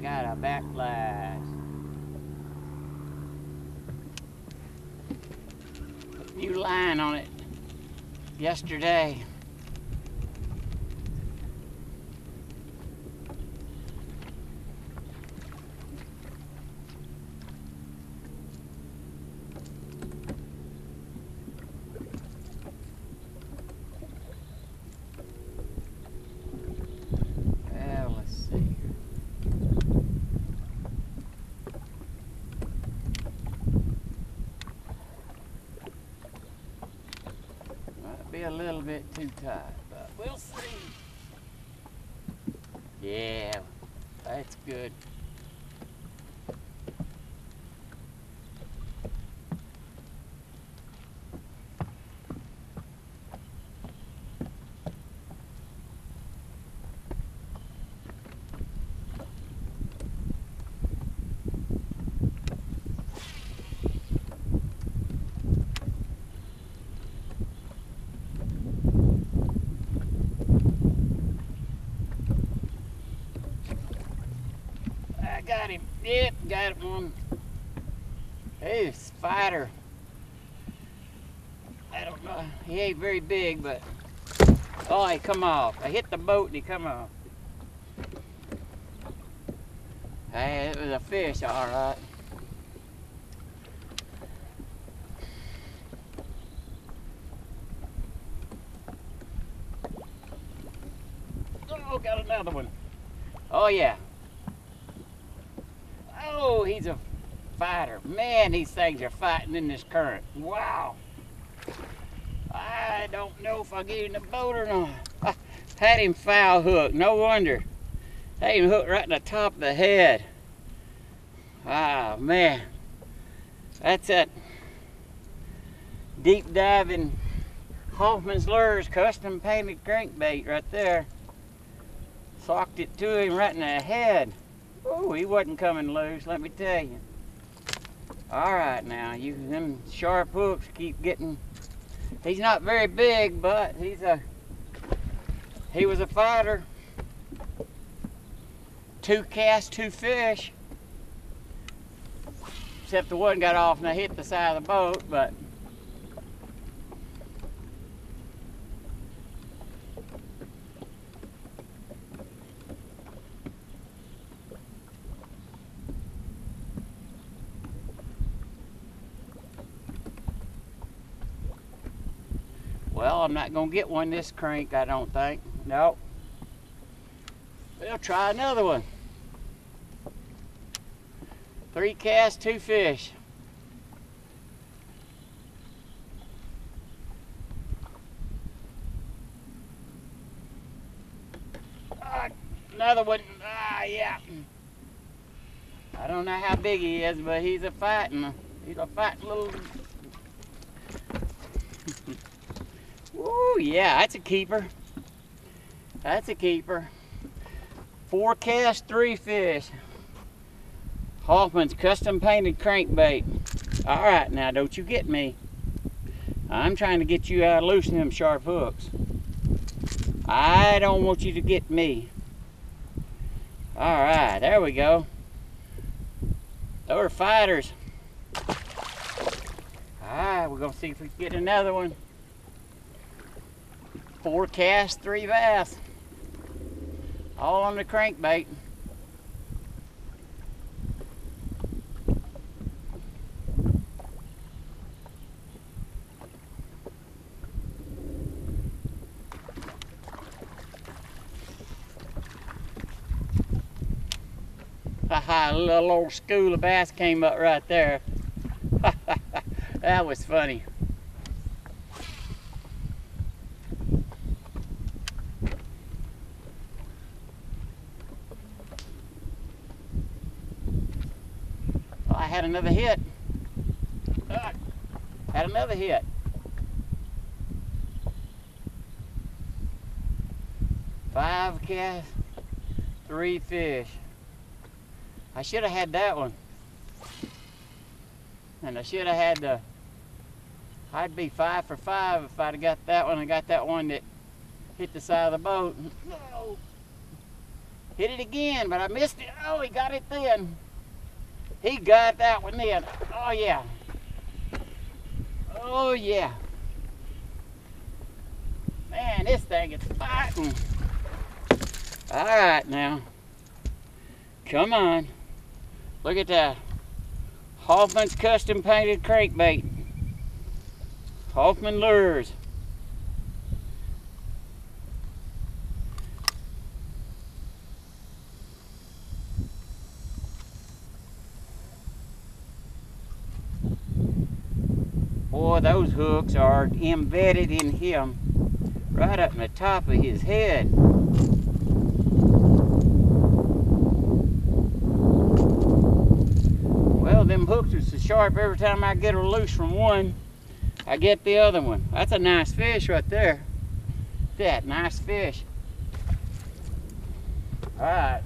got a backlash. Put a new line on it yesterday. Be a little bit too tight, but we'll see. Yeah, that's good. Got him. Yep, got one. Hey, spider. I don't know. He ain't very big, but oh, he come off. I hit the boat and he come off. Hey, it was a fish, all right. Oh, got another one. Oh yeah. Oh, he's a fighter. Man, these things are fighting in this current. Wow. I don't know if I'll get in the boat or not. I had him foul hooked. No wonder. Had him hooked right in the top of the head. Wow, man. That's that deep diving Hoffmann's Lures custom painted crankbait right there. Socked it to him right in the head. Oh, he wasn't coming loose, let me tell you. All right, now, them sharp hooks keep getting. He's not very big, but he was a fighter. 2 casts, 2 fish. Except the one got off and I hit the side of the boat, but. Well, I'm not gonna get one this crank, I don't think. Nope. We'll try another one. 3 casts, 2 fish. Another one. Yeah. I don't know how big he is, but he's a fighting little. Ooh, yeah, that's a keeper. That's a keeper. 4 casts, 3 fish. Hoffmann's custom painted crankbait. All right, now don't you get me. I'm trying to get you out of loosening them sharp hooks. I don't want you to get me. All right, there we go. Those are fighters. All right, we're gonna see if we can get another one. 4 casts, 3 bass. All on the crankbait. Haha, a little old school of bass came up right there. That was funny. I had another hit. Had another hit. Five casts, 3 fish. I should have had that one. And I should have had the, I'd be 5 for 5 if I'd have got that one. I got that one that hit the side of the boat. Hit it again, but I missed it. Oh, he got it then. He got that one then. Oh, yeah. Oh, yeah. Man, this thing is fighting. All right, now. Come on. Look at that. Hoffmann's custom painted crankbait. Hoffmann lures. Boy, those hooks are embedded in him right up in the top of his head. Well, them hooks are so sharp every time I get her loose from one, I get the other one. That's a nice fish right there. That nice fish. All right.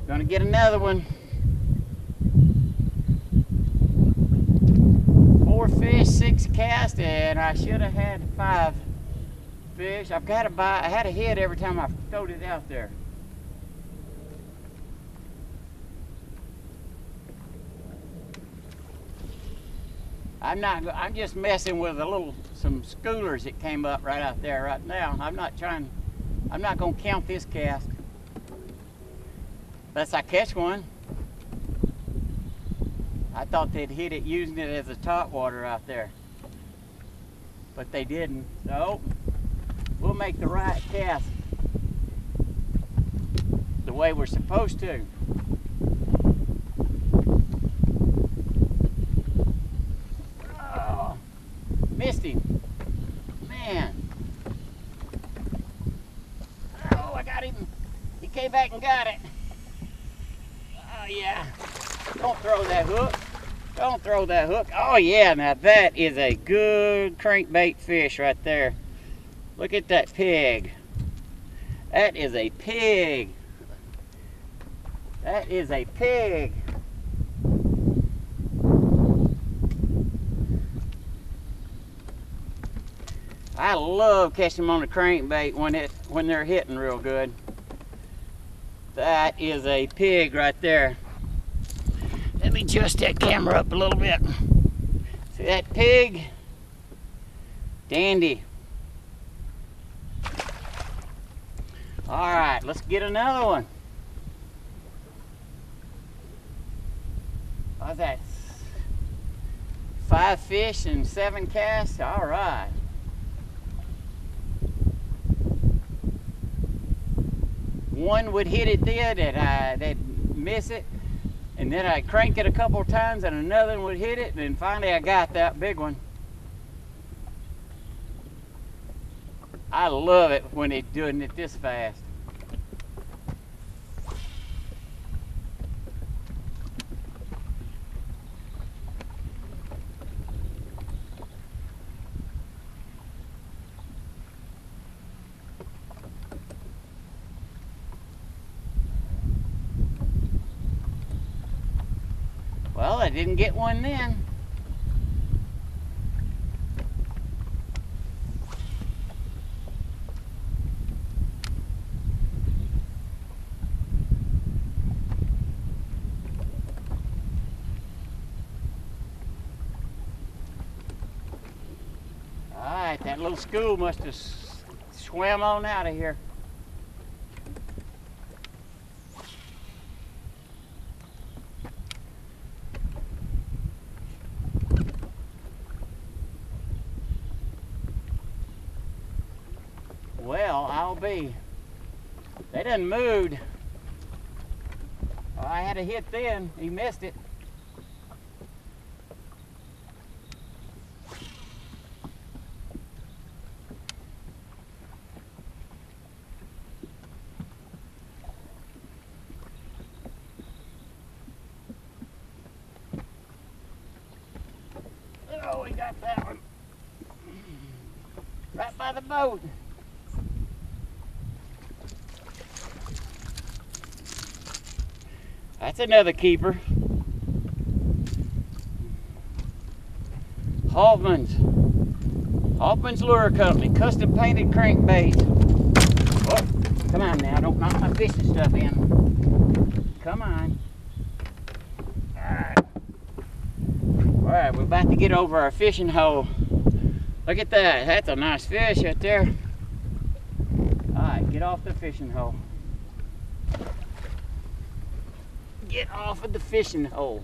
Gonna get another one. 4 fish, 6 cast, and I should have had 5 fish. I've got to buy. I had a hit every time I throwed it out there. I'm just messing with some schoolers that came up right out there right now. I'm not gonna count this cast unless I catch one. I thought they'd hit it using it as a top water out there, but they didn't. So we'll make the right cast the way we're supposed to. Oh, missed him, man. Oh, I got him. He came back and got it. Oh yeah. Don't throw that hook. Don't throw that hook. Oh yeah, now that is a good crankbait fish right there. Look at that pig. That is a pig. That is a pig. I love catching them on the crankbait when they're hitting real good. That is a pig right there. Let me adjust that camera up a little bit. See that pig? Dandy. All right, let's get another one. How's that? 5 fish and 7 casts? All right. One would hit it then and I'd miss it. And then I'd crank it a couple times and another one would hit it, and then finally I got that big one. I love it when they're doing it this fast. Well, I didn't get one then. All right, that little school must have swam on out of here. Well, I'll be. They done moved. Oh, I had a hit then. He missed it. Oh, we got that one. Right by the boat. That's another keeper. Hoffmann's Lure Company, custom painted crankbait. Oh. Come on now, don't knock my fishing stuff in. Come on. Alright, we're about to get over our fishing hole. Look at that, that's a nice fish right there. Alright, get off the fishing hole. Get off of the fishing hole.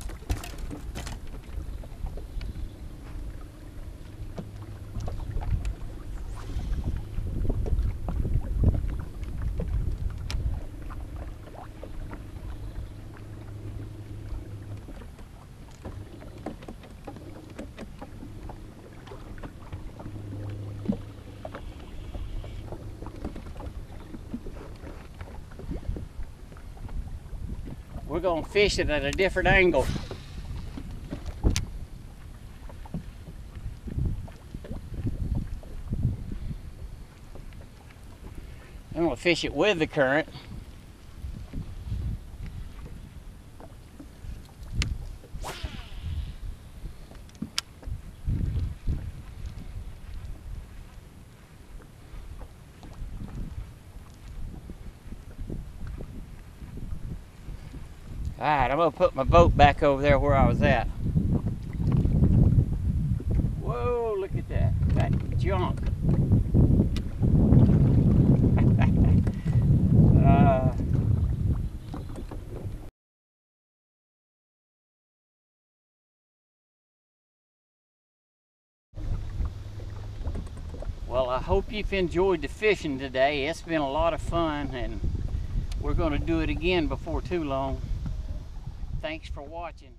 We're going to fish it at a different angle. I'm going to fish it with the current. Alright, I'm going to put my boat back over there where I was at. Whoa, look at that. That junk. Well, I hope you've enjoyed the fishing today. It's been a lot of fun, and we're going to do it again before too long. Thanks for watching.